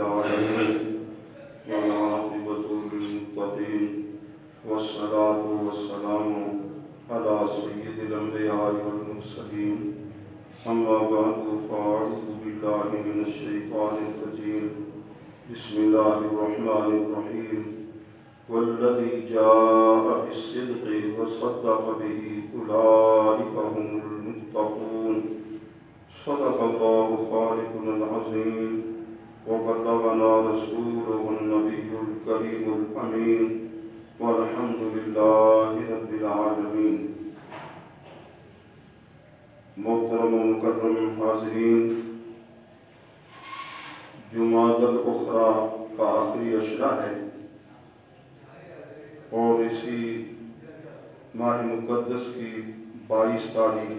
العالمين والعاقبة للمتقين والصلاة والسلام على سيد الأنبياء والمرسلين أما بعد فأعوذ بالله من الشيطان الرجيم بسم الله الرحمن الرحيم والذي جاء بالصدق وصدق به أولئك هم المتقون صدق الله خالقنا العظيم وبلغنا رسوله النبي الكريم الأمين والحمد لله رب العالمين. محترم و مکرم حاضرین، جمادی الاخری کا آخری اشرا ہے اور اسی ماہ مقدس کی 22 تاریخ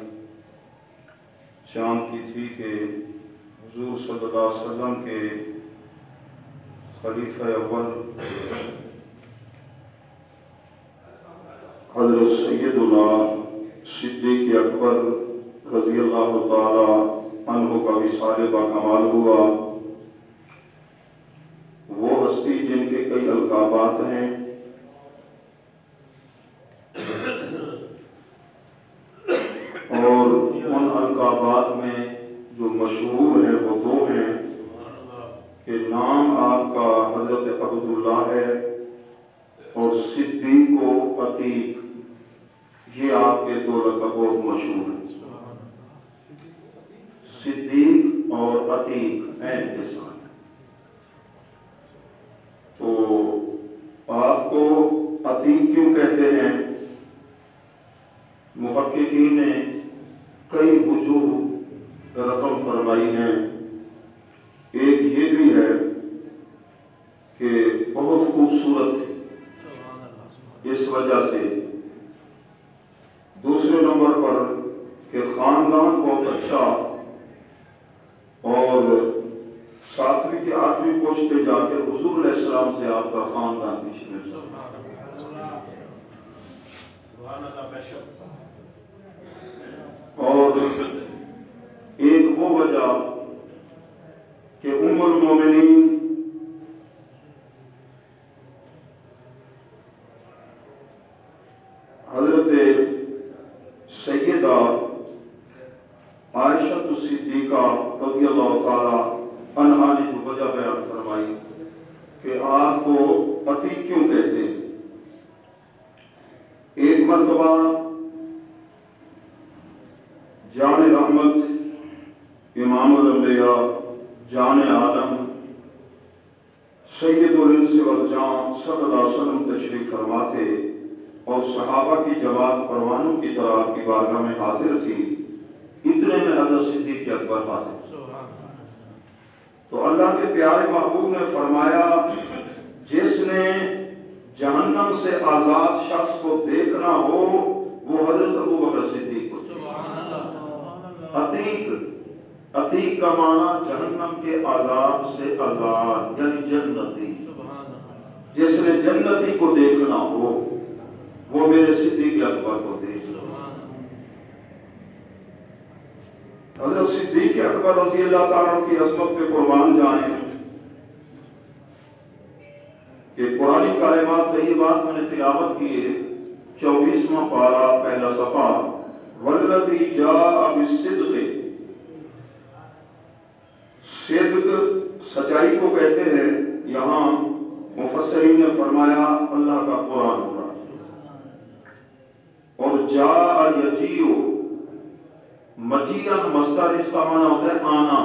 چاند کی تھی کہ حضور صلی اللہ علیہ وسلم کے خلیفہ اول حضرت سیدنا صدیق اکبر رضی اللہ تعالی عنہ کا وصال باکمال ہوا۔ وہ ہستی جن کے کئی القابات ہیں، اور ان القابات میں جو مشہور ہیں وہ دو ہیں کہ نام آپ کا حضرت عبداللہ ہے اور صدیق و عتیق، یہ آپ کے دو لقب بہت مشہور ہیں، صدیق اور عتیق عین کے ساتھ۔ تو آپ کو عتیق کیوں کہتے ہیں؟ محققین نے کئی وجوہ رقم فرمائی ہیں۔ ایک یہ بھی ہے کہ بہت خوبصورت تھے اس وجہ سے، دوسرے نمبر پر کہ خاندان بہت اچھا، اور 7ویں کی 8ویں پوسٹ پہ جا کے حضور علیہ السلام سے آپ کا خاندان پیچھے مل سکتا۔ اور ایک وہ وجہ کہ ام المومنین حضرت سیدہ عائشہ الصدیقہ رضی اللہ تعالی عنہا نے جو وجہ بیان فرمائی کہ آپ کو عتیق کیوں کہتے ہیں۔ ایک مرتبہ جان رحمت امام الانبیاء جان عالم سید الانس والجان صلی اللہ علیہ وسلم تشریف فرما تھے اور صحابہ کی جماعت پروانوں کی طرح کی بارگاہ میں حاضر تھی۔ اتنے میں حضرت صدیق اکبر حاضر۔ تو اللہ کے پیارے محبوب نے فرمایا جس نے جہنم سے آزاد شخص کو دیکھنا ہو وہ حضرت ابوبکر صدیق کو۔ عتیق کا معنی جہنم کے عذاب سے آزاد، یعنی جنتی۔ جس نے جنتی کو دیکھنا ہو وہ میرے صدیق اکبر کو دیکھ۔ حضرت صدیق اکبر رضی اللہ تعالیٰ کی عظمت پہ قربان جائیں کہ قرآن کلمات طیبات میں نے تلاوت کیے، 24واں پارہ پہلا صفحہ، والذی جاء بالصدق، صدق سچائی کو کہتے ہیں۔ یہاں مفسرین نے فرمایا اللہ کا قرآن ہوا، اور جاء یجیء، مجیئن مصدر اس کا معنی ہوتا ہے آنا،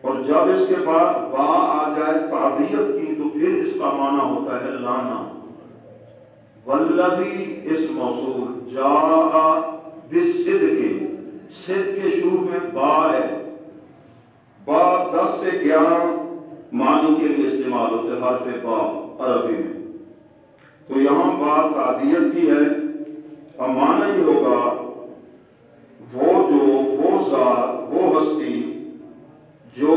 اور جب اس کے بعد با آ جائے تعدیت کی تو پھر اس کا معنی ہوتا ہے لانا۔ والذی اس موصول، جاء بالصدق، صدق کے شروع میں با ہے، با 10 سے 11 معنی کے لیے استعمال ہوتے ہیں حرف با عربی میں، تو یہاں با تعدیت کی ہے۔ اب معنی یہ ہوگا وہ ذات، وہ ہستی جو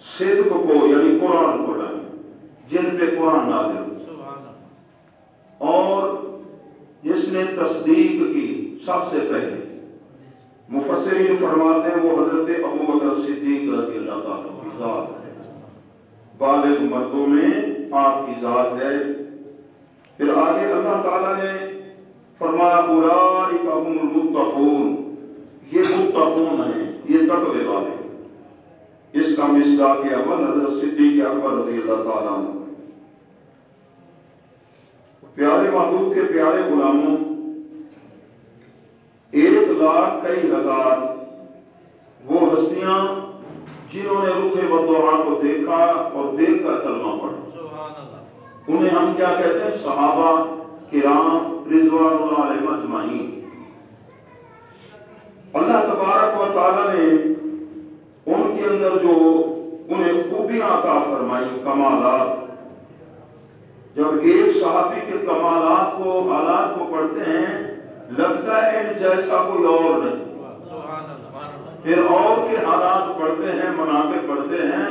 صدق کو یعنی قرآن کو ڈالے، جن پہ قرآن نازل ہو، اور جس نے تصدیق کی سب سے پہلے۔ مفسرین فرماتے ہیں وہ حضرت ابوبکر صدیق رضی اللہ تعالیٰ کی ذات۔ بالغ مردوں میں آپ کی ذات ہے۔ پھر آگے اللہ تعالیٰ نے فرمایا اولئک هم المتقون، یہ متقون ہیں، یہ تقوی والے ہیں۔ اس کا مصداق اول حضرت صدیق اکبر رضی اللہ تعالیٰ عنہ۔ پیارے محبوب کے پیارے غلاموں، 1,00,000 کئی ہزار وہ ہستیاں جنہوں نے رخ والضحیٰ کو دیکھا اور دیکھ کر کلمہ پڑھا، انہیں ہم کیا کہتے ہیں؟ صحابہ کرام رضوان اللہ علیہم اجمعین۔ اللہ تبارک و تعالیٰ نے ان کے اندر جو انہیں خوبیاں عطا فرمائی، کمالات، جب ایک صحابی کے کمالات کو، حالات کو پڑھتے ہیں لگتا ہے ان جیسا کوئی اور نہیں۔ پھر اور کے حالات پڑھتے ہیں، مناقب پڑھتے ہیں،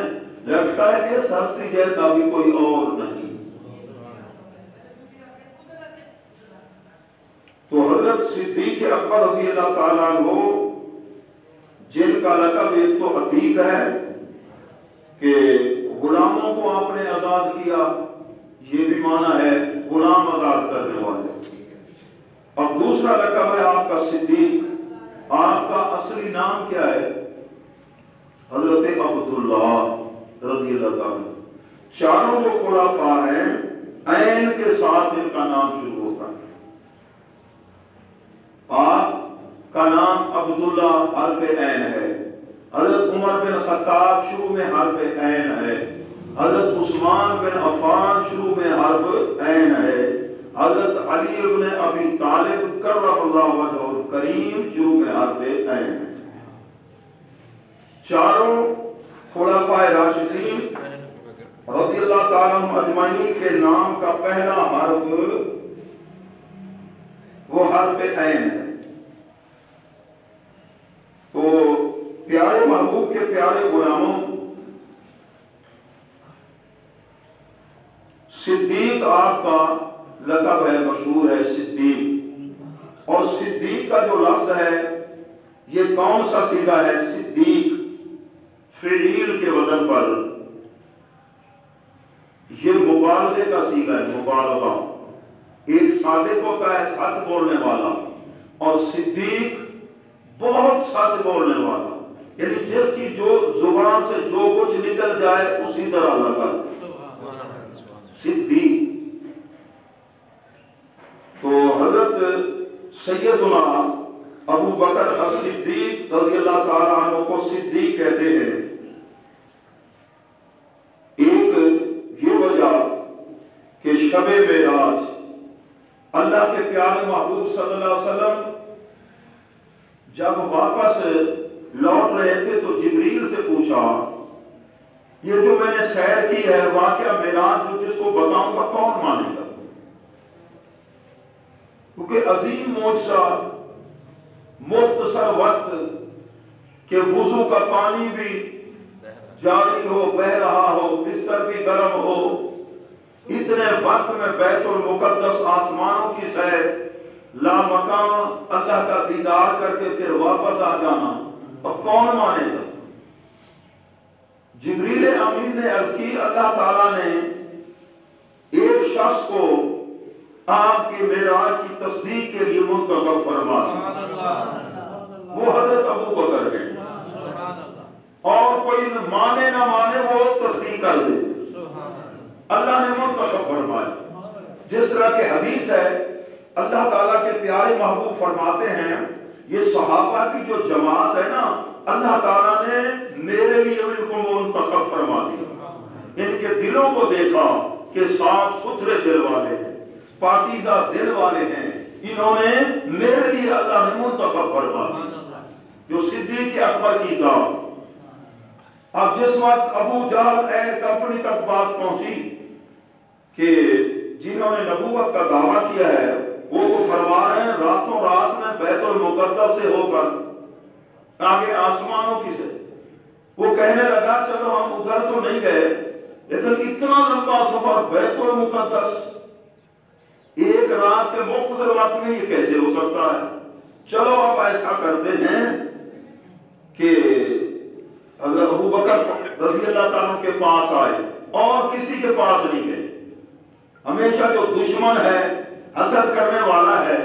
لگتا ہے اس ہستی جیسا بھی کوئی اور نہیں۔ تو حضرت صدیق اکبر رضی اللہ تعالیٰ عنہ جن کا لقب ایک تو عتیق ہے کہ غلاموں کو آپ نے آزاد کیا، یہ بھی معنی ہے غلام آزاد کرنے والے۔ اور دوسرا لقب ہے آپ کا صدیق۔ آپ کا اصلی نام کیا ہے؟ حضرت عبداللہ رضی اللہ تعالیٰ۔ چاروں جو خلفاء ہیں عین کے ساتھ ان کا نام شروع ہوتا ہے۔ آپ کا نام عبداللہ حرف عین ہے، حضرت عمر بن خطاب شروع میں حرف عین ہے، حضرت عثمان بن عفان شروع میں حرف عین ہے، حضرت علی بن ابی طالب کرم اللہ وجہہ الکریم شروع میں حرف عین ہے۔ چاروں خلفاء راشدین رضی اللہ تعالیٰ عنہم اجمعین کے نام کا پہلا حرف وہ حرف عین ہے۔ تو پیارے محبوب کے پیارے غلاموں، صدیق آپ کا لقب ہے، مشہور ہے صدیق۔ اور صدیق کا جو لفظ ہے یہ کون سا صیغہ ہے؟ صدیق فعیل کے وزن پر، یہ مبالغے کا صیغہ ہے، مبالغہ۔ ایک صادق ہوتا ہے سچ بولنے والا، اور صدیق بہت سچ بولنے والا، یعنی جس کی جو زبان سے جو کچھ نکل جائے اسی طرح لگا صدیق۔ تو حضرت سیدنا ابو بکر الصدیق رضی اللہ تعالیٰ عنہ کو صدیق کہتے ہیں۔ ایک یہ وجہ کہ شب معراج اللہ کے پیارے محبوب صلی اللہ علیہ وسلم جب واپس لوٹ رہے تھے تو جبریل سے پوچھا یہ جو میں نے سیر کی ہے واقعہ معراج جو جس کو بتاؤں گا کون مانے گا؟ کیونکہ عظیم معجزہ، مختصر وقت کہ وضو کا پانی بھی جاری ہو، بہ رہا ہو، بستر بھی گرم ہو، اتنے وقت میں بیت المقدس آسمانوں کی سیر، لامکان اللہ کا دیدار کر کے پھر واپس آ جانا، اب کون مانے گا؟ جبریل امین نے عرض کی اللہ تعالیٰ نے ایک شخص کو آپ کے معراج کی تصدیق کے لیے منتخب فرمایا، وہ حضرت ابو بکر ہے، اور کوئی مانے نہ مانے وہ تصدیق کر دے، اللہ نے منتخب فرمایا۔ جس طرح کی حدیث ہے اللہ تعالیٰ کے پیارے محبوب فرماتے ہیں یہ صحابہ کی جو جماعت ہے نا، اللہ تعالیٰ نے میرے لیے ان کو منتخب فرما دیا۔ ان کے دلوں کو دیکھا کہ صاف ستھرے دل والے ہیں، پاکیزہ دل والے ہیں، انہوں نے میرے لیے اللہ نے منتخب فرما دیا۔ جو صدیق اکبر کی ذات، اب جس وقت ابو جہل این کمپنی تک بات پہنچی کہ جنہوں نے نبوت کا دعویٰ کیا ہے وہ تو فرما رہے ہیں راتوں رات میں بیت المقدس سے ہو کر آگے آسمانوں کی سے، وہ کہنے لگا چلو ہم ادھر تو نہیں گئے لیکن اتنا لمبا سفر بیت المقدس ایک رات کے مختصر وقت میں یہ کیسے ہو سکتا ہے؟ چلو اب ایسا کرتے ہیں کہ اگر ابو بکر رضی اللہ تعالیٰ کے پاس آئے اور کسی کے پاس نہیں گئے. ہمیشہ جو دشمن ہے، حسد کرنے والا ہے،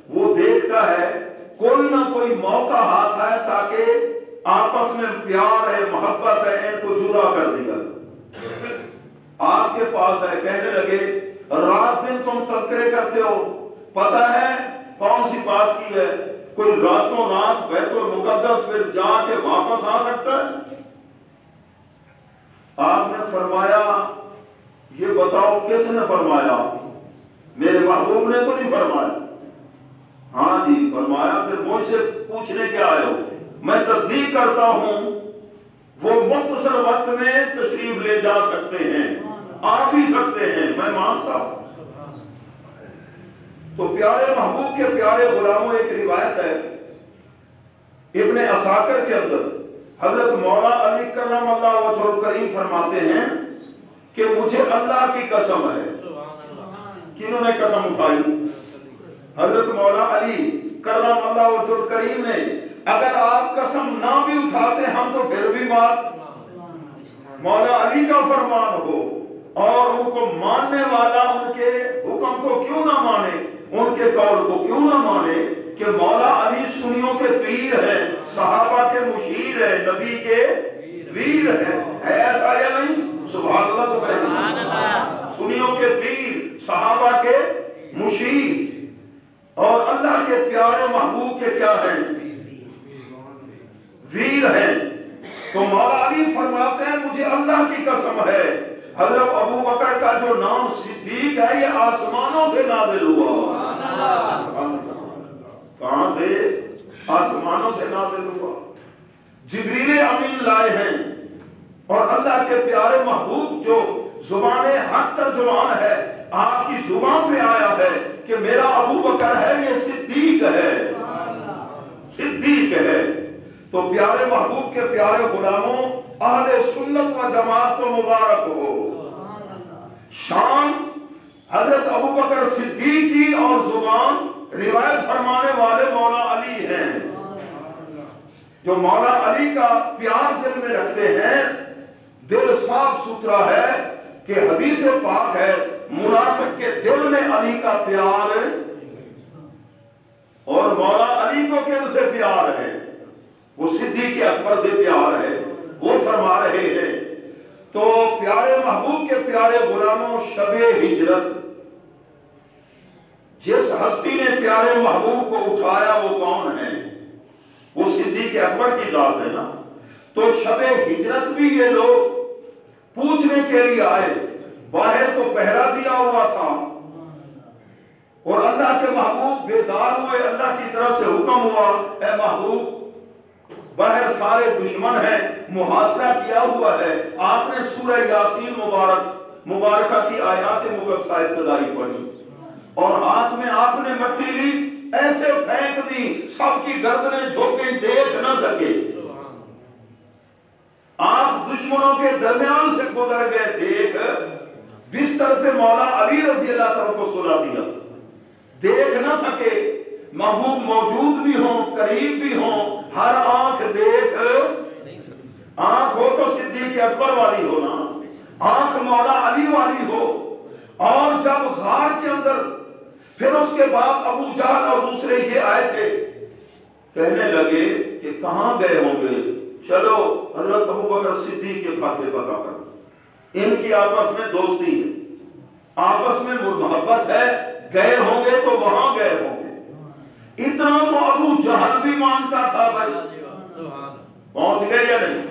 وہ دیکھتا ہے کوئی نہ کوئی موقع ہاتھ آئے تاکہ آپس میں پیار ہے، محبت ہے، ان کو جدا کر دیا. آپ کے پاس ہے، کہنے لگے رات دن تم تذکرے کرتے ہو، پتہ ہے کون سی بات کی ہے؟ کوئی راتوں رات بیت المقدس پھر جا کے واپس آ سکتا ہے؟ آپ نے فرمایا یہ بتاؤ کس نے فرمایا؟ میرے محبوب نے تو نہیں فرمایا. ہاں جی فرمایا. پھر مجھ سے پوچھنے کے آئے ہو؟ میں تصدیق کرتا ہوں وہ مختصر وقت میں تشریف لے جا سکتے ہیں، آ بھی سکتے ہیں، میں مانتا ہوں. تو پیارے محبوب کے پیارے غلاموں، ایک روایت ہے ابن عساکر کے اندر، حضرت مولا علی کرم اللہ وجہ الکریم فرماتے ہیں کہ مجھے اللہ کی قسم ہے. کنہوں نے قسم اٹھائی؟ حضرت مولا علی کرم اللہ وجہ الکریم نے. اگر آپ قسم نہ بھی اٹھاتے ہم تو پھر بھی بات مولا علی کا فرمان ہو، اور ان کو ماننے والا ان کے حکم کو کیوں نہ مانے، ان کے قول کو کیوں نہ مانے کہ مولا علی سنیوں کے پیر ہیں، صحابہ کے مشیر ہیں، نبی کے ویر ہیں. ہے ایسا یا نہیں؟ سبحان اللہ سبحان اللہ. سنیوں کے پیر، صحابہ کے مشیر، اور اللہ کے پیارے محبوب کے کیا ہیں؟ ویر ہیں. تو مولا علی فرماتے ہیں مجھے اللہ کی قسم ہے حضرت ابو بکر کا جو نام صدیق ہے یہ آسمانوں سے نازل ہوا. کہاں سے؟ آسمانوں سے نازل ہوا. جبریل امین لائے ہیں، اور اللہ کے پیارے محبوب جو زبان حق ترجمان ہے، آپ کی زبان پہ آیا ہے کہ میرا ابو بکر ہے، یہ صدیق ہے، صدیق ہے. تو پیارے محبوب کے پیارے غلاموں، اہل سنت و جماعت کو مبارک ہو. شان حضرت ابو بکر صدیق کی اور زبان روایت فرمانے والے مولا علی ہیں، جو مولا علی کا پیار دل میں رکھتے ہیں. دل صاف ستھرا ہے کہ حدیث پاک ہے منافق کے دل میں علی کا پیار ہے، اور مولا علی کو کن سے پیار ہے؟ وہ صدیق اکبر سے پیار ہے. وہ فرما رہے ہیں تو پیارے محبوب کے پیارے غلاموں، شب ہجرت جس ہستی نے پیارے محبوب کو اٹھایا وہ کون ہے؟ وہ صدیق اکبر کی ذات ہے نا. تو شب ہجرت بھی یہ لوگ پوچھنے کے لیے آئے. باہر تو پہرا دیا ہوا تھا، اور اللہ کے محبوب بیدار ہوئے، اللہ کی طرف سے حکم ہوا اے محبوب باہر سارے دشمن ہیں، محاصرہ کیا ہوا ہے. آپ نے سورہ یاسین مبارکہ کی آیات مقدسہ ابتدائی پڑھی، اور ہاتھ میں آپ نے مٹی لی، ایسے پھینک دی سب کی گردنیں جھک گئی، دیکھ نہ سکے. آپ دشمنوں کے درمیان سے گزر گئے، دیکھ بستر پہ مولا علی رضی اللہ تعالیٰ کو سلا دیا، دیکھ نہ سکے. محبوب موجود بھی ہوں، قریب بھی ہوں، ہر آنکھ دیکھ. آنکھ ہو تو صدیق اکبر والی ہو نا، آنکھ مولا علی والی ہو. اور جب غار کے اندر پھر اس کے بعد ابو جہل اور دوسرے یہ آئے تھے، کہنے لگے کہ کہاں گئے ہوں گے، چلو حضرت ابو بکر صدیق کے پاس سے پتا کرو. ان کی آپس میں دوستی ہے، آپس میں محبت ہے، گئے ہوں گے تو وہاں گئے ہوں گے. اتنا تو ابو جہل بھی مانتا تھا بھائی، پہنچ گئے یا نہیں؟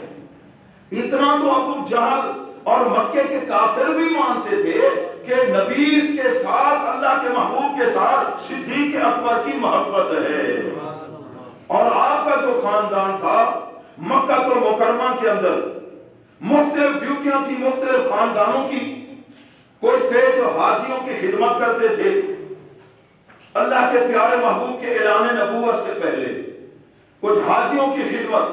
اتنا تو ابو جہل اور مکے کے کافر بھی مانتے تھے کہ نبی کے ساتھ، اللہ کے محبوب کے ساتھ صدیق اکبر کی محبت ہے. اور آپ کا جو خاندان تھا مکہ المکرمہ کے اندر مختلف ڈیوٹیاں تھی مختلف خاندانوں کی. کچھ تھے جو حاجیوں کی خدمت کرتے تھے اللہ کے پیارے محبوب کے اعلان نبوت سے پہلے، کچھ حاجیوں کی خدمت،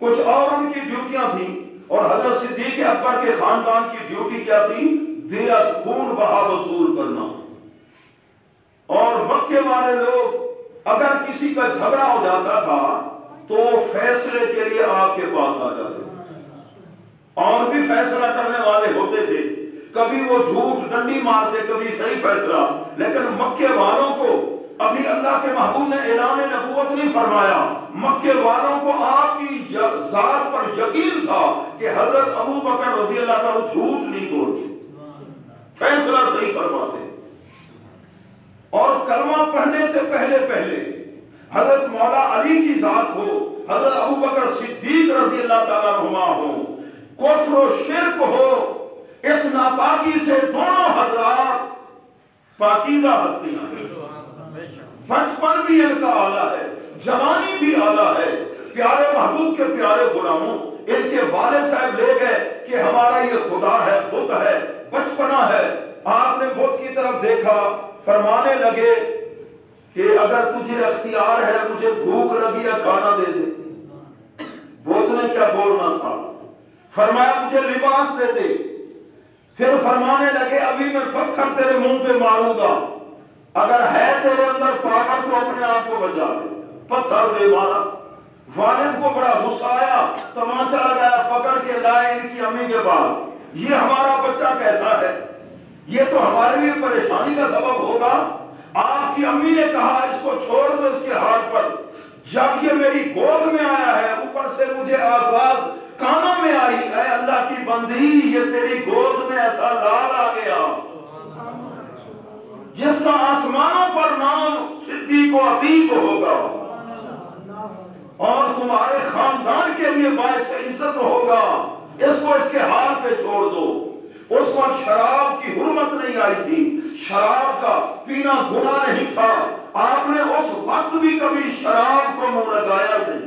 کچھ اور ان کی ڈیوٹیاں تھیں. اور حضرت صدیق اکبر کے خاندان کی ڈیوٹی کیا تھی؟ دیت، خون بہا وصول کرنا. اور مکے والے لوگ اگر کسی کا جھگڑا ہو جاتا تھا تو وہ فیصلے کے لیے آپ کے پاس آ جاتے تھے. فیصلہ کرنے والے ہوتے تھے، کبھی وہ جھوٹ ڈنڈی مارتے، کبھی صحیح فیصلہ. لیکن مکے والوں کو ابھی اللہ کے محبوب نے اعلان نبوت نہیں فرمایا، مکے والوں کو آپ کی ذات پر یقین تھا کہ حضرت ابو بکر رضی اللہ تعالیٰ جھوٹ نہیں بولتے، فیصلہ صحیح فرماتے. اور کلمہ پڑھنے سے پہلے حضرت مولا علی کی ذات ہو، حضرت ابو بکر صدیق رضی اللہ تعالیٰ عنہما ہو، کفر و شرک ہو، اس ناپاکی سے دونوں حضرات پاکیزہ ہستیاں ہیں. بچپن بھی ان کا اعلیٰ ہے، جوانی بھی اعلیٰ ہے. پیارے محبوب کے پیارے غلاموں، ان کے والد صاحب لے گئے کہ ہمارا یہ خدا ہے، بت ہے، بچپنا ہے. آپ نے بت کی طرف دیکھا، فرمانے لگے کہ اگر تجھے اختیار ہے مجھے بھوک لگی ہے کھانا دے دے. بت نے کیا بولنا تھا؟ فرمایا مجھے لباس دے دے. پھر فرمانے لگے ابھی میں پتھر تیرے منہ پہ ماروں گا، اگر ہے تیرے اندر پاور تو اپنے آپ کو بچا لے. پتھر دے مارا. والد کو بڑا غصہ آیا، تمانچہ لگایا، پکڑ کے لائے ان کی امی کے پاس. یہ ہمارا بچہ کیسا ہے، یہ تو ہمارے لیے پریشانی کا سبب ہوگا. آپ کی امی نے کہا اس کو چھوڑ دو اس کے ہاتھ پر. جب یہ میری گود میں آیا ہے، اوپر سے مجھے آواز کانوں میں آئی، اے اللہ کی بندی یہ تیری گود میں ایسا لال آ گیا جس کا آسمانوں پر نام صدیق و عتیق ہوگا اور تمہارے خاندان کے لیے باعث عزت ہوگا. اس کو اس کے حال پہ چھوڑ دو. اس وقت شراب کی حرمت نہیں آئی تھی، شراب کا پینا گناہ نہیں تھا. آپ نے اس وقت بھی کبھی شراب کو منہ لگایا نہیں،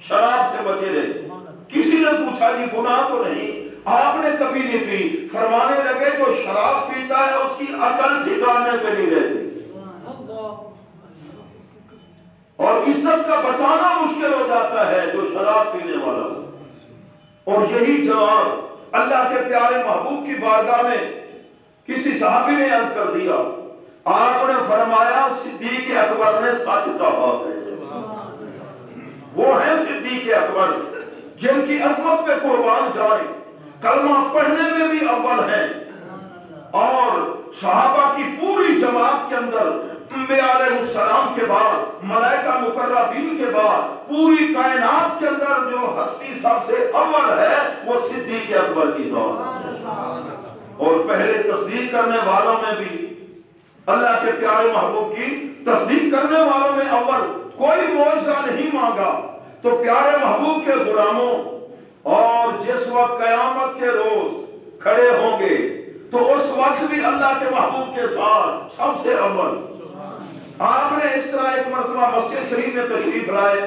شراب سے بچے رہے. کسی نے پوچھا جی گناہ تو نہیں، آپ نے کبھی نہیں پی. فرمانے لگے جو شراب پیتا ہے اس کی عقل ٹھکانے پہ نہیں رہتی اور عزت کا بچانا مشکل ہو جاتا ہے جو شراب پینے والا. اور یہی جواب اللہ کے پیارے محبوب کی بارگاہ میں کسی صحابی نے عرض کر دیا. آپ نے فرمایا صدیق اکبر نے سچ کہا ہے. وہ ہیں صدیق اکبر جن کی عظمت پہ قربان جائیں، کلمہ پڑھنے میں بھی اول ہیں اور صحابہ کی پوری جماعت کے اندر انبیاء علیہ السلام کے بعد، ملائکہ مقربین کے بعد، پوری کائنات کے اندر جو ہستی سب سے اول ہے وہ صدیق اکبر کی ذات. اور پہلے تصدیق کرنے والوں میں بھی اللہ کے پیارے محبوب کی تصدیق کرنے والوں میں اول. کوئی معجزہ نہیں مانگا تو پیارے محبوب کے غلاموں، اور جس وقت قیامت کے روز کھڑے ہوں گے تو اس وقت بھی اللہ کے محبوب کے ساتھ سب سے اول. آپ نے اس طرح ایک مرتبہ مسجد شریف میں تشریف لائے،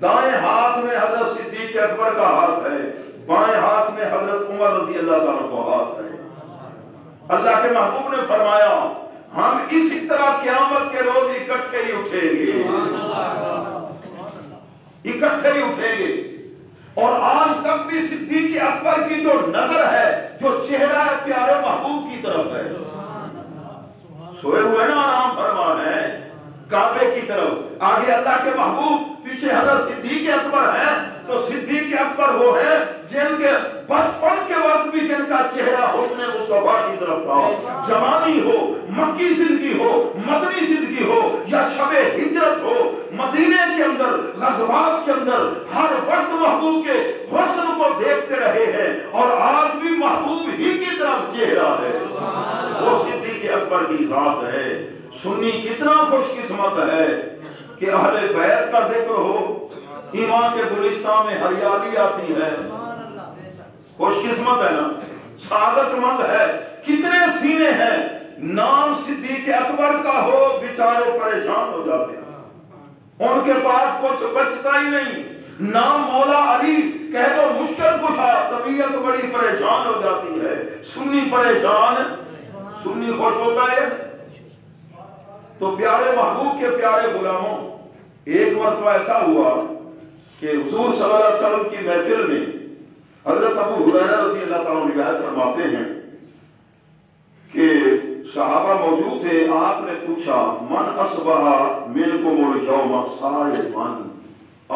دائیں ہاتھ میں حضرت صدیق اکبر کا ہاتھ ہے، بائیں ہاتھ میں حضرت عمر رضی اللہ تعالیٰ کا ہاتھ ہے. اللہ کے محبوب نے فرمایا ہم اسی طرح قیامت کے روز اکٹھے ہی اٹھیں گے، اکٹھے ہی اٹھیں گے. اور آج تک بھی صدیق اکبر کی جو نظر ہے، جو چہرہ ہے پیارے محبوب کی طرف ہے. سوئے ہوئے نا آرام فرما ہے کعبے کی طرف، آگے اللہ کے محبوب، پیچھے حضرت صدیق اکبر ہے. تو صدیق اکبر وہ ہے جن کے بچپن کے وقت بھی جن کا چہرہ حسن مصطفیٰ کی طرف تھا. جوانی ہو، مکی زندگی ہو، مدنی زندگی ہو یا شب ہجرت ہو، مدینے کے اندر، غزوات کے اندر ہر وقت محبوب کے حسن کو دیکھتے رہے ہیں اور آج بھی محبوب ہی کی طرف چہرہ ہے. وہ صدیق اکبر کی ذات ہے. سنی کتنا خوش قسمت ہے کہ اہل بیت کا ذکر ہو، ایمان کے گلستان میں ہریالی آتی ہے. خوش قسمت ہے نا، سعادت مند ہے. کتنے سینے ہیں نام صدیق اکبر کا ہو بیچارے پریشان ہو جاتے ہیں، ان کے پاس کچھ بچتا ہی نہیں. نام مولا علی کہہ دو مشکل کشا، طبیعت بڑی پریشان ہو جاتی ہے. سنی پریشان، سنی خوش ہوتا ہے. تو پیارے محبوب کے پیارے غلاموں، ایک مرتبہ ایسا ہوا کہ حضور صلی اللہ علیہ وسلم کی محفل میں حضرت ابو ہریرہ رضی اللہ تعالیٰ عنہ روایت فرماتے ہیں کہ صحابہ موجود تھے. آپ نے پوچھا من اصبح منکم الیوم صائما،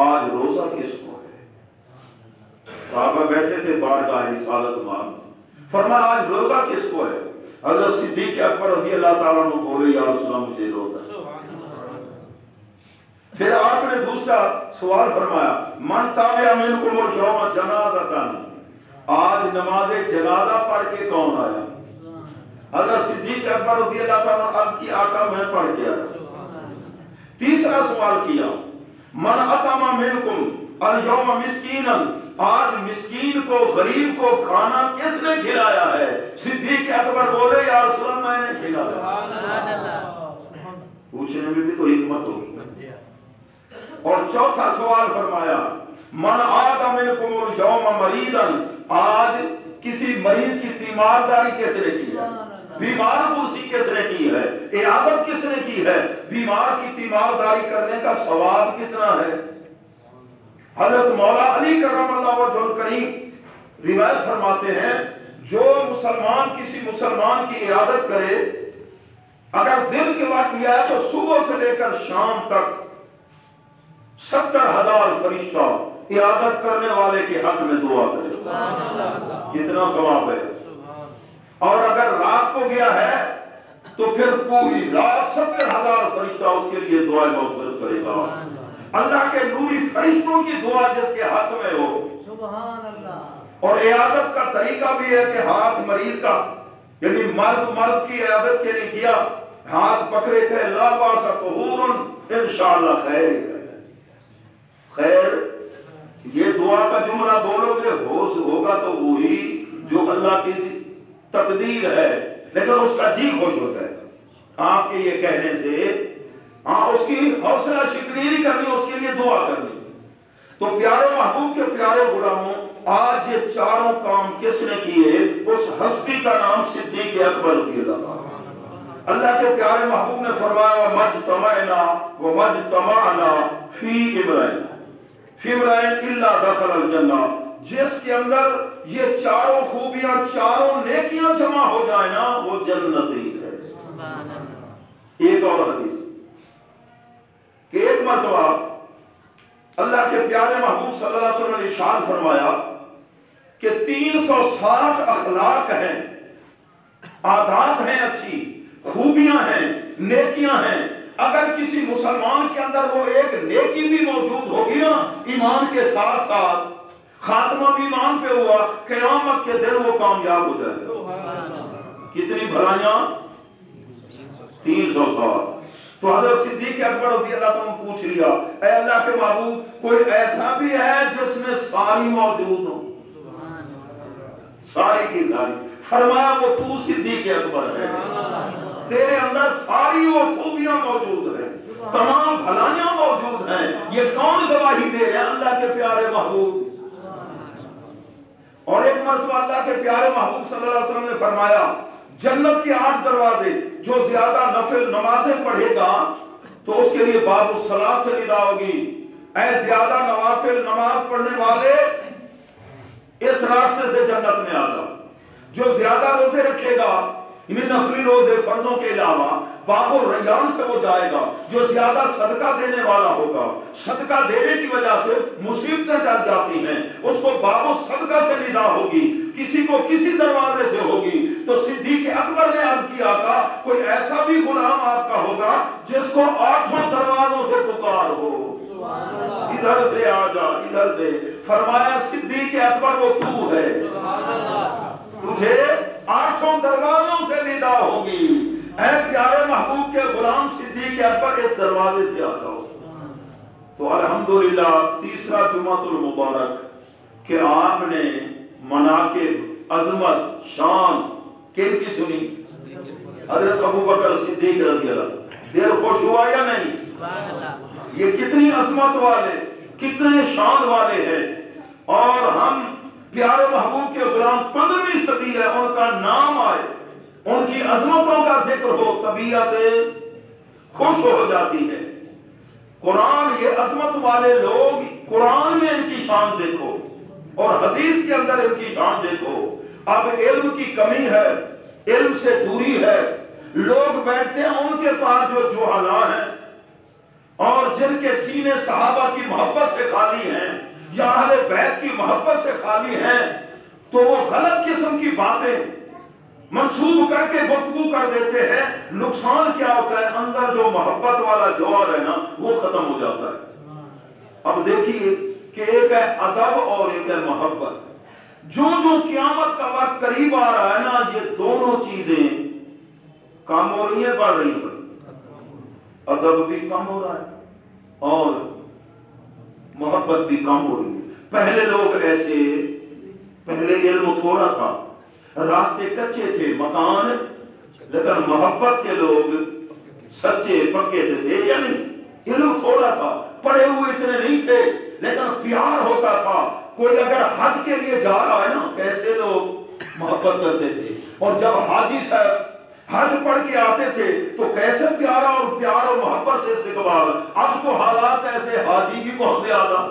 آج روزہ کس کو ہے؟ صحابہ بیٹھے تھے بارگاہ رسالت مان، فرمایا آج روزہ کس کو ہے؟ حضرت صدیق اکبر رضی اللہ تعالیٰ عنہ بولے یا رسول اللہ مجھے روزہ ہے۔ پھر آپ نے دوسرا سوال فرمایا من تابع منکم اليوم جنازۃ، آج نماز جنازہ پڑھ کے کون آیا؟ حضرت صدیق اکبر رضی اللہ تعالیٰ عنہ عرض کی آقا میں پڑھ کے آیا۔ تیسرا سوال کیا من اطعم منکم اليوم مسکینا، آج مسکین کو غریب کو کھانا کس نے کھلایا ہے؟ صدیق اکبر بولے یا رسول اللہ میں نے کھلایا۔ پوچھنے میں بھی تو حکمت ہوگی۔ اور چوتھا سوال فرمایا من عاد منکم اليوم مریضا، آج کسی مریض کی تیمارداری کس نے کی ہے؟ بیمار پرسی کس نے کی ہے؟ عیادت کس نے کی ہے؟ بیمار کی تیمارداری کرنے کا ثواب کتنا ہے؟ حضرت مولا علی کرم اللہ وجہ الکریم روایت فرماتے ہیں جو مسلمان کسی مسلمان کی عیادت کرے، اگر دن کے وقت یہ ہے تو صبح سے لے کر شام تک 70,000 فرشتہ عیادت کرنے والے کے حق میں دعا کرے۔ کتنا ثواب ہے۔ اور اگر رات کو گیا ہے تو پھر پوری رات 70,000 فرشتہ اس کے لیے دعائیں مغفرت کرے گا۔ اللہ کے نوری فرشتوں کی دعا جس کے حق میں ہو۔ سبحان اللہ۔ اور عیادت کا طریقہ بھی ہے کہ ہاتھ مریض کا، یعنی مرد کی عیادت کے لیے کیا، ہاتھ پکڑے کہ لا باس طہور انشاءاللہ خیر خیر، یہ دعا کا جملہ بولو گے ہوگا تو وہی جو اللہ کی تقدیر ہے، لیکن اس کا جی خوش ہوتا ہے آپ کے یہ کہنے سے۔ اس کی حوصلہ شکنی کرنی، اس کے لیے دعا کرنی۔ تو پیارے محبوب کے پیارے غلاموں، آج یہ چاروں کام کس نے کیے؟ اس ہستی کا نام صدیق اکبر رضی اللہ عنہ۔ اللہ کے پیارے محبوب نے فرمایا وَمَجْتَمَعْنَا فِي امْرَئٍ إِلَّا دَخَلَ الْجَنَّةَ، جس کے اندر یہ چاروں خوبیاں، چاروں نیکیاں جمع ہو جائیں نا، وہ جنتی ہے۔ ایک اور حدیث کہ ایک مرتبہ اللہ کے پیارے محبوب صلی اللہ علیہ وسلم نے ارشاد فرمایا کہ 360 اخلاق ہیں، عادات ہیں، اچھی خوبیاں ہیں، نیکیاں ہیں، اگر کسی مسلمان کے اندر وہ ایک نیکی بھی موجود ہوگی نا ایمان کے ساتھ ساتھ، خاتمہ بھی ایمان پہ ہوا، قیامت کے دن وہ کامیاب ہو جائے گا۔ کتنی بھلائیاں؟ 360۔ تو حضرت صدیق اکبر رضی اللہ عنہ پوچھ لیا اے اللہ کے محبوب کوئی ایسا بھی ہے جس میں ساری موجود ہو؟ ساری کی ساری۔ فرمایا وہ تو صدیق اکبر ہے، تیرے اندر ساری وہ خوبیاں موجود ہیں، تمام بھلائیاں موجود ہیں۔ یہ کون گواہی دے رہے ہیں؟ اللہ کے پیارے محبوب۔ اور ایک مرتبہ اللہ کے پیارے محبوب صلی اللہ علیہ وسلم نے فرمایا جنت کے 8 دروازے، جو زیادہ نفل نمازیں پڑھے گا تو اس کے لیے باب الصلاۃ سے ندا ہوگی، اے زیادہ نوافل نماز پڑھنے والے اس راستے سے جنت میں آ جاؤ۔ جو زیادہ روزے رکھے گا، انہیں نفلی روزے فرضوں کے علاوہ، باب الریان سے وہ جائے گا۔ جو زیادہ صدقہ دینے والا ہوگا، صدقہ دینے کی وجہ سے مصیبتیں ٹل جاتی ہیں، اس کو باب الصدقہ سے ندا ہوگی، کسی کو کسی دروازے سے ہوگی۔ تو صدیق اکبر نے عرض کیا آقا کوئی ایسا بھی غلام آپ کا ہوگا جس کو 8 دروازوں سے پکار ہو، ادھر سے آ جا، ادھر سے۔ فرمایا صدیق اکبر وہ تو ہے، تجھے 8 دروازوں سے ندا ہوگی، اے پیارے محبوب کے غلام صدیق اکبر اس دروازے سے آ جاؤ۔ تو الحمدللہ تیسرا جمعۃ المبارک کہ آپ نے مناقب، عظمت، شان کن کی سنی؟ حضرت ابوبکر صدیق رضی اللہ عنہ۔ دل خوش ہوا یا نہیں؟ یہ کتنی عظمت والے، کتنے شان والے ہیں، اور ہم پیارے محبوب کے غلام 15ویں صدی ہے، ان کا نام آئے، ان کی عظمتوں کا ذکر ہو، طبیعت خوش ہو جاتی ہے۔ قرآن، یہ عظمت والے لوگ، قرآن میں ان کی شان دیکھو اور حدیث کے اندر ان کی شان دیکھو۔ اب علم کی کمی ہے، علم سے دوری ہے، لوگ بیٹھتے ہیں ان کے پاس جو جہلا ہیں اور جن کے سینے صحابہ کی محبت سے خالی ہیں، یا اہل بیت کی محبت سے خالی ہیں تو وہ غلط قسم کی باتیں منسوب کر کے گفتگو کر دیتے ہیں. نقصان کیا ہوتا ہے؟ اندر جو محبت والا جوہر ہے نا وہ ختم ہو جاتا ہے. اب دیکھیے کہ ایک ہے ادب اور ایک ہے محبت. جو قیامت کا وقت قریب آ رہا ہے نا یہ دونوں چیزیں کم ہو رہی ہیں، بڑھ رہی ہیں. ادب بھی کم ہو رہا ہے اور محبت بھی کم ہو رہی ہے. پہلے لوگ ایسے، پہلے علم تھوڑا تھا، راستے کچے تھے، مکان لیکن محبت کے لوگ سچے پکے تھے. یعنی علم تھوڑا تھا، پڑھے ہوئے اتنے نہیں تھے لیکن پیار ہوتا تھا. کوئی اگر حج کے لیے جا رہا ہے نا کیسے لوگ محبت کرتے تھے، اور جب حاجی صاحب حج پڑھ کے آتے تھے تو کیسے پیار اور محبت سے استقبال. اب تو حالات ایسے، حاجی بھی بہت زیادہ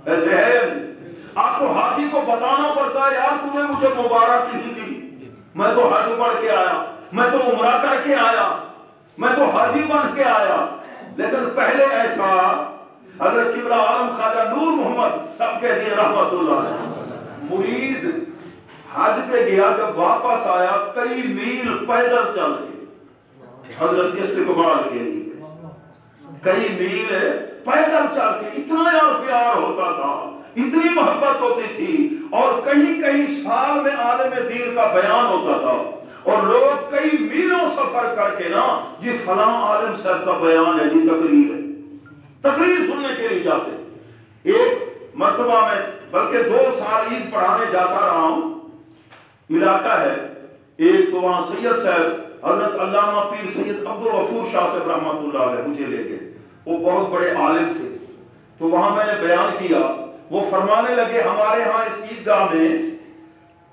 ایسے ہے. اب تو حاجی کو بتانا پڑتا ہے یار تم نے مجھے مبارک نہیں دی، میں تو حج پڑھ کے آیا، میں تو عمرہ کر کے آیا، میں تو حاجی بن کے آیا. لیکن پہلے ایسا، حضرت قبلہ عالم خواجہ نور محمد سب کے دیے رحمت اللہ، مرید حج پہ گیا، جب واپس آیا کئی میل پیدل چل کے حضرت استقبال کے لیے، کئی میل پیدل چل کے. اتنا یار پیار ہوتا تھا، اتنی محبت ہوتی تھی. اور کہیں کہیں سال میں عالم دین کا بیان ہوتا تھا اور لوگ کئی میلوں سفر کر کے نا جی فلاں عالم صاحب کا بیان ہے، جی تقریر ہے، تقریر سننے کے لیے جاتے. ایک مرتبہ میں بلکہ 2 سال عید پڑھانے جاتا رہا ہوں. علاقہ ہے ایک تو وہاں سید صاحب حضرت علامہ پیر سید عبدالغفور شاہ صاحب رحمۃ اللہ علیہ مجھے لے گئے. وہ بہت بڑے عالم تھے. تو وہاں میں نے بیان کیا. وہ فرمانے لگے ہمارے ہاں اس عیدگاہ میں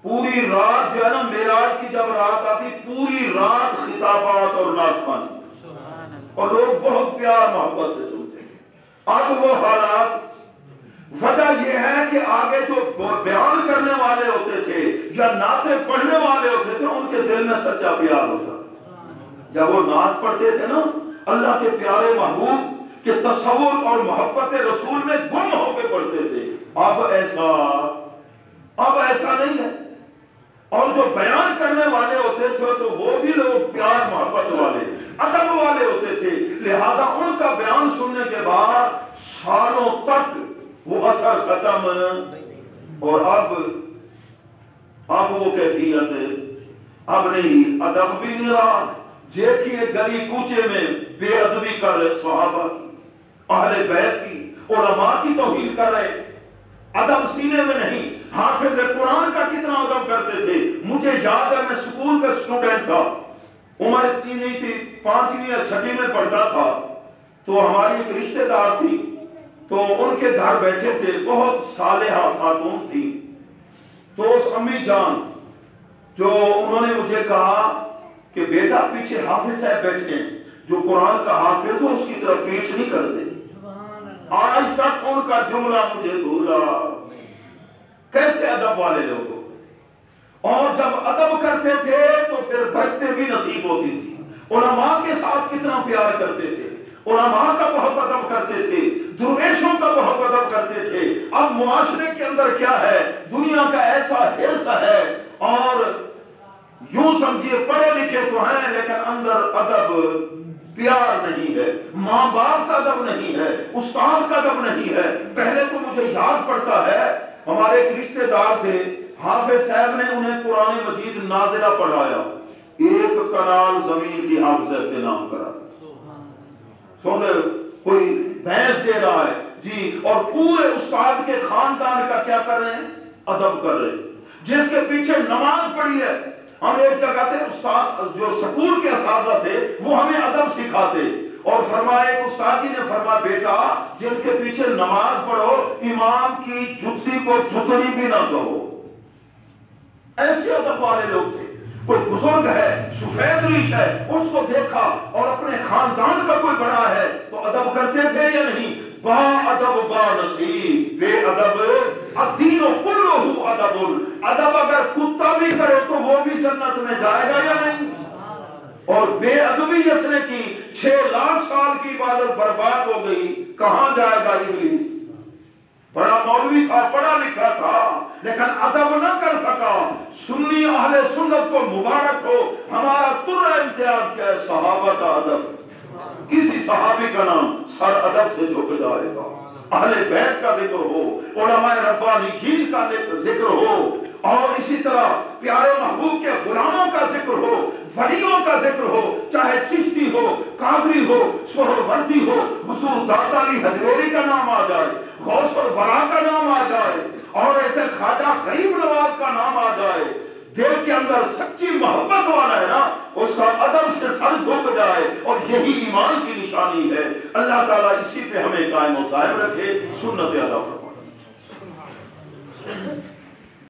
پوری رات جو ہے نا معراج کی جب رات آتی پوری رات خطابات اور نعت خوانی اور لوگ بہت پیار محبت سے سنتے ہیں. اب وہ حالات، وجہ یہ ہے کہ آگے جو بیان کرنے والے ہوتے تھے یا نعتیں پڑھنے والے ہوتے تھے ان کے دل میں سچا پیار ہوتا تھا. جب وہ نعت پڑھتے تھے نا اللہ کے پیارے محبوب کے تصور اور محبت رسول میں گم ہو کے پڑھتے تھے. اب ایسا نہیں ہے. اور جو بیان کرنے والے ہوتے تھے تو وہ بھی لوگ پیار محبت والے ادب والے ہوتے تھے. لہذا ان کا بیان سننے کے بعد سالوں تک وہ اثر ختم. اور اب وہ کیفیت اب نہیں، ادب بھی نہیں رہا. دیکھیے گلی کوچے میں بے ادبی کر رہے صحابہ کی، اہل بیت کی، علماء کی توہین کر رہے، ادب سینے میں نہیں. حافظ قرآن کا کتنا ادب کرتے تھے. مجھے یاد ہے میں سکول کا اسٹوڈنٹ تھا، عمر اتنی نہیں تھی، 5ویں یا 6ویں میں پڑھتا تھا. تو ہماری ایک رشتہ دار تھی تو ان کے گھر بیٹھے تھے، بہت صالحہ خاتون تھی. تو اس امی جان جو انہوں نے مجھے کہا کہ بیٹا پیچھے حافظ صاحب بیٹھے ہیں، جو قرآن کا حافظ ہو اس کی طرف پیچھ نہیں کرتے. آج تک ان کا جملہ مجھے بھولا. کیسے ادب والے لوگ ہوتے. اور جب ادب کرتے تھے تو پھر برکتیں بھی نصیب ہوتی تھی. علماء کے ساتھ کتنا پیار کرتے تھے، علماء کا بہت ادب کرتے تھے، درویشوں کا بہت ادب کرتے تھے. اب معاشرے کے اندر کیا ہے، دنیا کا ایسا حرص ہے اور یوں سمجھیے پڑھے لکھے تو ہیں لیکن اندر ادب پیار نہیں ہے، ماں باپ کا ادب نہیں ہے، استاد کا ادب نہیں ہے. پہلے تو مجھے یاد پڑتا ہے ہمارے ایک رشتہ دار تھے، حافظ صاحب نے انہیں قرآن مجید ناظرہ پڑھایا، 1 کنال زمین کی حافظ صاحب کے نام کرا. سونے کوئی بھینس دے رہا ہے جی، اور پورے استاد کے خاندان کا کیا کر رہے ہیں، ادب کر رہے ہیں. جس کے پیچھے نماز پڑھی ہے، ہم ایک جگہ تھے، استاد جو سکول کے اساتذہ تھے وہ ہمیں ادب سکھاتے اور فرمایا، ایک استاد جی نے فرمایا بیٹا جن کے پیچھے نماز پڑھو امام کی جُتی کو جھتڑی بھی نہ کہو. ایسے ادب والے لوگ تھے. کوئی بزرگ ہے، سفید ریش ہے، اس کو دیکھا اور اپنے خاندان کا کوئی بڑا ہے تو ادب کرتے تھے یا نہیں. با ادب با نصیب، بے ادب الدین کلہ ادب. ادب اگر کتا بھی کرے تو وہ بھی جنت میں جائے گا یا نہیں. اور بے ادبی جس نے کی 6 لاکھ سال کی عبادت برباد ہو گئی، کہاں جائے گا ابلیس. بڑا مولوی تھا، پڑھا لکھا تھا، لیکن ادب نہ کر سکا۔ سنی اہل سنت کو مبارک ہو، ہمارا تر امتیاز کیا ہے؟ صحابہ کا ادب۔ کسی صحابی کا نام سر ادب سے جھک جائے گا، اہل بیت کا ذکر ہو، علماء ربانیین کا ذکر ہو، اور اسی طرح پیارے محبوب کے غلاموں کا ذکر ہو، ولیوں کا ذکر ہو، چاہے چشتی ہو، قادری ہو، سہروردی ہو، حضور داتا علی حجویری کا نام آ جائے، غوث الورا کا نام آ جائے، اور ایسے خواجہ غریب نواز کا نام آ جائے، دل کے اندر سچی محبت والا ہے نا، اس کا ادب سے سر جھک جائے، اور یہی ایمان کی نشانی ہے۔ اللہ تعالیٰ اسی پہ ہمیں قائم و دائم رکھے، سنت ادا فرمائے۔